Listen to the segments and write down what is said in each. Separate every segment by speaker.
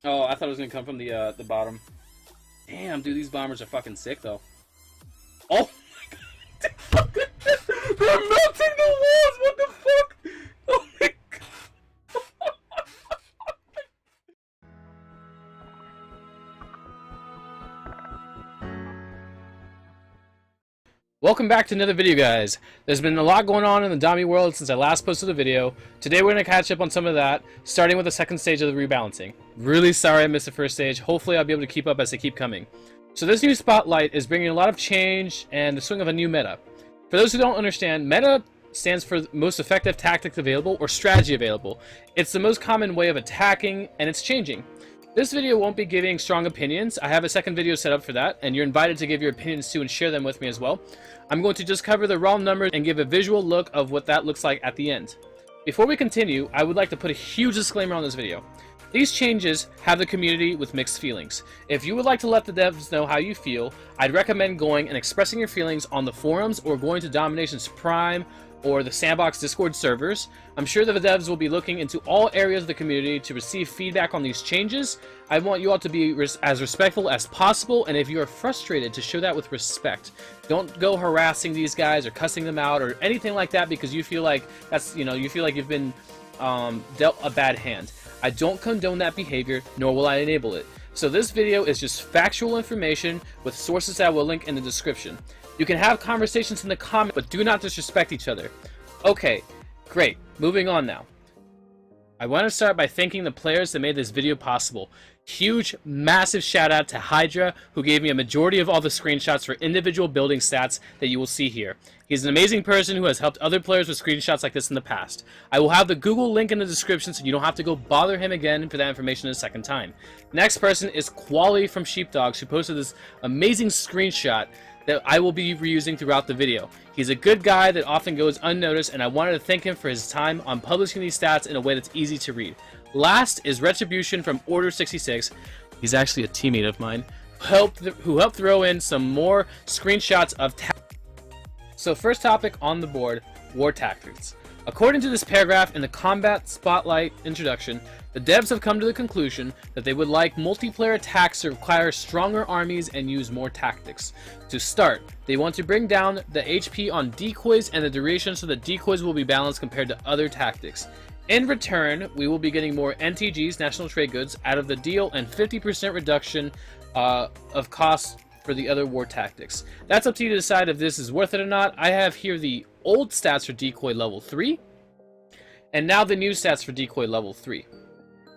Speaker 1: Oh, I thought it was gonna come from the bottom. Damn, dude, these bombers are fucking sick though. Oh my god, they're melting the walls. What the fuck? Oh my god. Welcome back to another video, guys. There's been a lot going on in the Domi world since I last posted a video. Today we're going to catch up on some of that, starting with the second stage of the rebalancing. Really sorry I missed the first stage. Hopefully I'll be able to keep up as they keep coming. So this new spotlight is bringing a lot of change and the swing of a new meta. For those who don't understand, meta stands for most effective tactics available or strategy available. It's the most common way of attacking, and it's changing. This video won't be giving strong opinions. I have a second video set up for that, and you're invited to give your opinions too and share them with me as well. I'm going to just cover the raw numbers and give a visual look of what that looks like at the end. Before we continue, I would like to put a huge disclaimer on this video. These changes have the community with mixed feelings. If you would like to let the devs know how you feel, I'd recommend going and expressing your feelings on the forums or going to DomiNations Prime or the Sandbox Discord servers. I'm sure that the devs will be looking into all areas of the community to receive feedback on these changes. I want you all to be as respectful as possible, and if you are frustrated, to show that with respect. Don't go harassing these guys or cussing them out or anything like that because you feel like that's, you feel like you've been dealt a bad hand. I don't condone that behavior, nor will I enable it. So this video is just factual information with sources that I will link in the description. You can have conversations in the comments, but do not disrespect each other. Okay, great. Moving on now. I want to start by thanking the players that made this video possible. Huge, massive shout out to Hydra, who gave me a majority of all the screenshots for individual building stats that you will see here. He's an amazing person who has helped other players with screenshots like this in the past. I will have the Google link in the description so you don't have to go bother him again for that information a second time. Next person is Quali from Sheepdogs, who posted this amazing screenshot that I will be reusing throughout the video. He's a good guy that often goes unnoticed, and I wanted to thank him for his time on publishing these stats in a way that's easy to read. Last is Retribution from Order 66. He's actually a teammate of mine who helped throw in some more screenshots of So first topic on the board, war tactics. According to this paragraph in the Combat Spotlight introduction, the devs have come to the conclusion that they would like multiplayer attacks to require stronger armies and use more tactics. To start, they want to bring down the HP on decoys and the duration so that decoys will be balanced compared to other tactics. In return, we will be getting more NTGs, National Trade Goods, out of the deal and 50% reduction of costs for the other war tactics. That's up to you to decide if this is worth it or not. I have here the old stats for decoy level 3, and now the new stats for decoy level 3.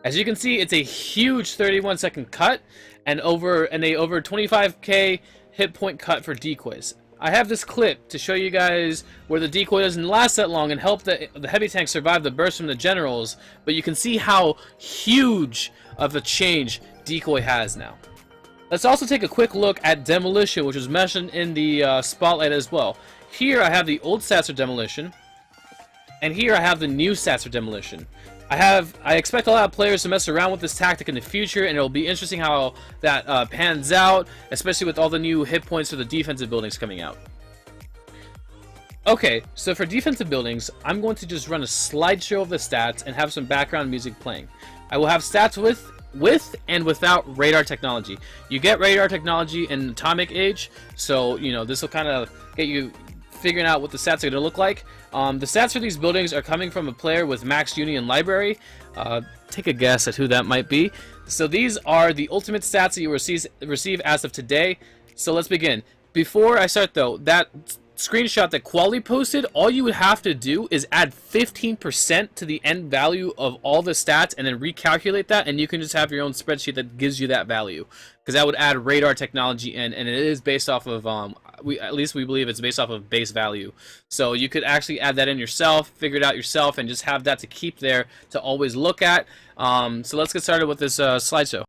Speaker 1: As you can see, it's a huge 31-second cut and over 25k hit point cut for decoys. I have this clip to show you guys where the decoy doesn't last that long and help the heavy tank survive the burst from the generals, but you can see how huge of a change decoy has now. Let's also take a quick look at demolition, which was mentioned in the spotlight as well. Here I have the old stats for demolition, and here I have the new stats for demolition. I expect a lot of players to mess around with this tactic in the future, and it'll be interesting how that pans out, especially with all the new hit points for the defensive buildings coming out. Okay, so for defensive buildings, I'm going to just run a slideshow of the stats and have some background music playing. I will have stats with and without radar technology. You get radar technology in Atomic Age, so this will kind of get you figuring out what the stats are going to look like. The stats for these buildings are coming from a player with Max Union Library. Take a guess at who that might be. So these are the ultimate stats that you receive as of today. So let's begin. Before I start though, that screenshot that Quali posted, all you would have to do is add 15% to the end value of all the stats and then recalculate that, and you can just have your own spreadsheet that gives you that value, because that would add radar technology in, and it is based off of at least we believe it's based off of base value. So you could actually add that in yourself, figure it out yourself, and just have that to keep there to always look at. So let's get started with this slideshow.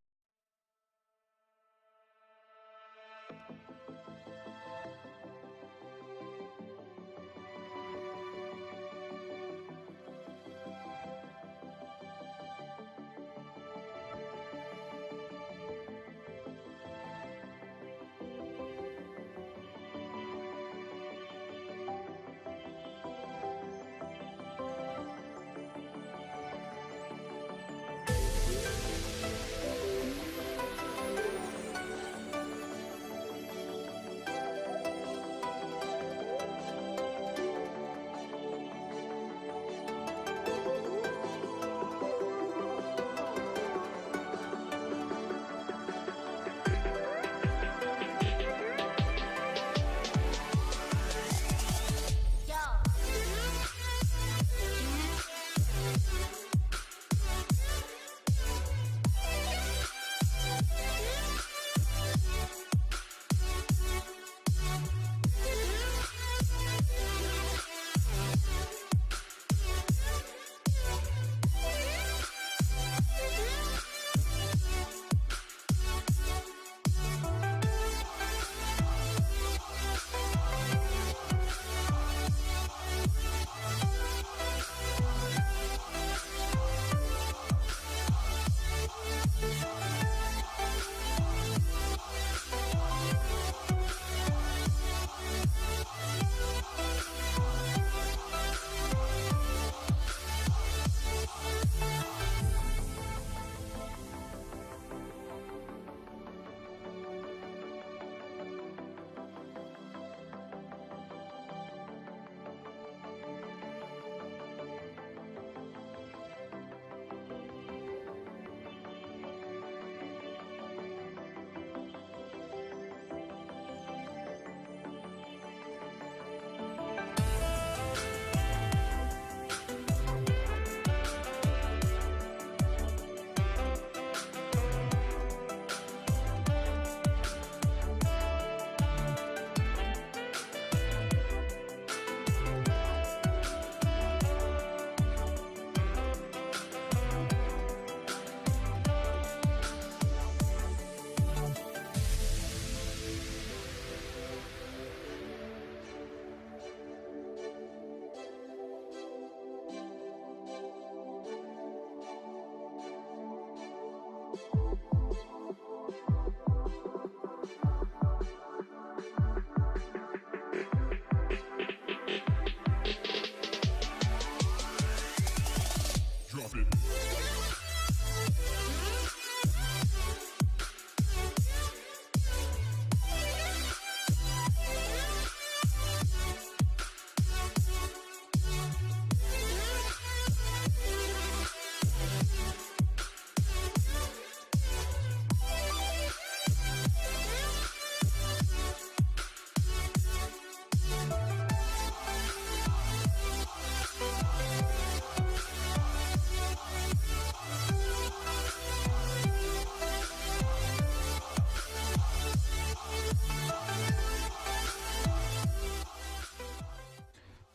Speaker 2: Drop it.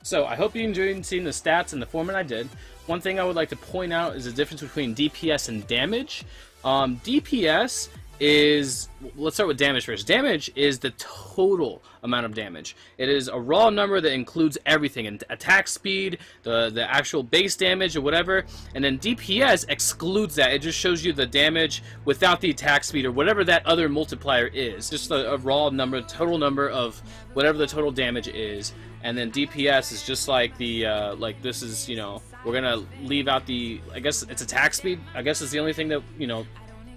Speaker 1: So I hope you enjoyed seeing the stats and the format I did. One thing I would like to point out is the difference between DPS and damage. DPS is, let's start with damage first. Damage is the total amount of damage. It is a raw number that includes everything, and attack speed, the actual base damage or whatever, and then DPS excludes that. It just shows you the damage without the attack speed or whatever that other multiplier is. Just a raw number, total number of whatever the total damage is. And then DPS is just like the, like this is, you know, we're gonna leave out the, I guess it's attack speed, I guess is the only thing that, you know,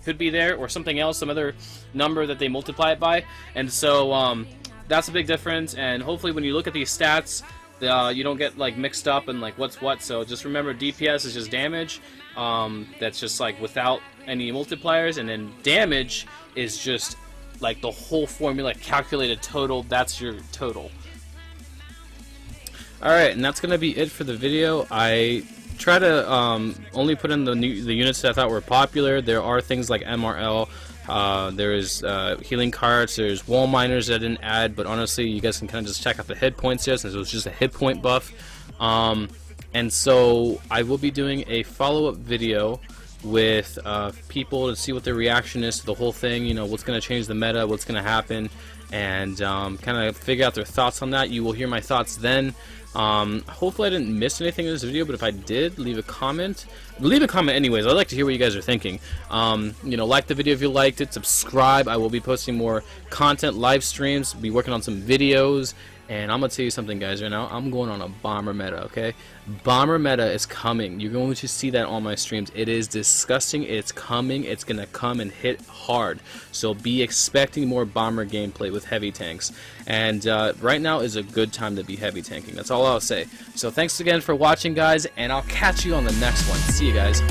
Speaker 1: could be there, or something else, some other number that they multiply it by. And so, that's a big difference, and hopefully when you look at these stats, you don't get, like, mixed up and, like, what's what. So just remember, DPS is just damage, that's just, like, without any multipliers, and then damage is just, like, the whole formula, calculated total, that's your total. Alright, and that's going to be it for the video. I try to only put in the units that I thought were popular. There are things like MRL, there is healing carts, there's wall miners that I didn't add, but honestly you guys can kind of just check out the hit points here since it was just a hit point buff. And so I will be doing a follow-up video with people to see what their reaction is to the whole thing, you know, what's going to change the meta, what's going to happen, and kind of figure out their thoughts on that. You will hear my thoughts then. Hopefully I didn't miss anything in this video, but if I did, leave a comment. Leave a comment anyways. I'd like to hear what you guys are thinking. You know, like the video if you liked it, subscribe. I will be posting more content, live streams, be working on some videos, and I'm gonna tell you something, guys, right now. I'm going on a bomber meta, okay? Bomber meta is coming. You're going to see that on my streams. It is disgusting. It's coming. It's gonna come and hit hard. So be expecting more bomber gameplay with heavy tanks. And right now is a good time to be heavy tanking. That's all I'll say. So thanks again for watching, guys, and I'll catch you on the next one. See you guys.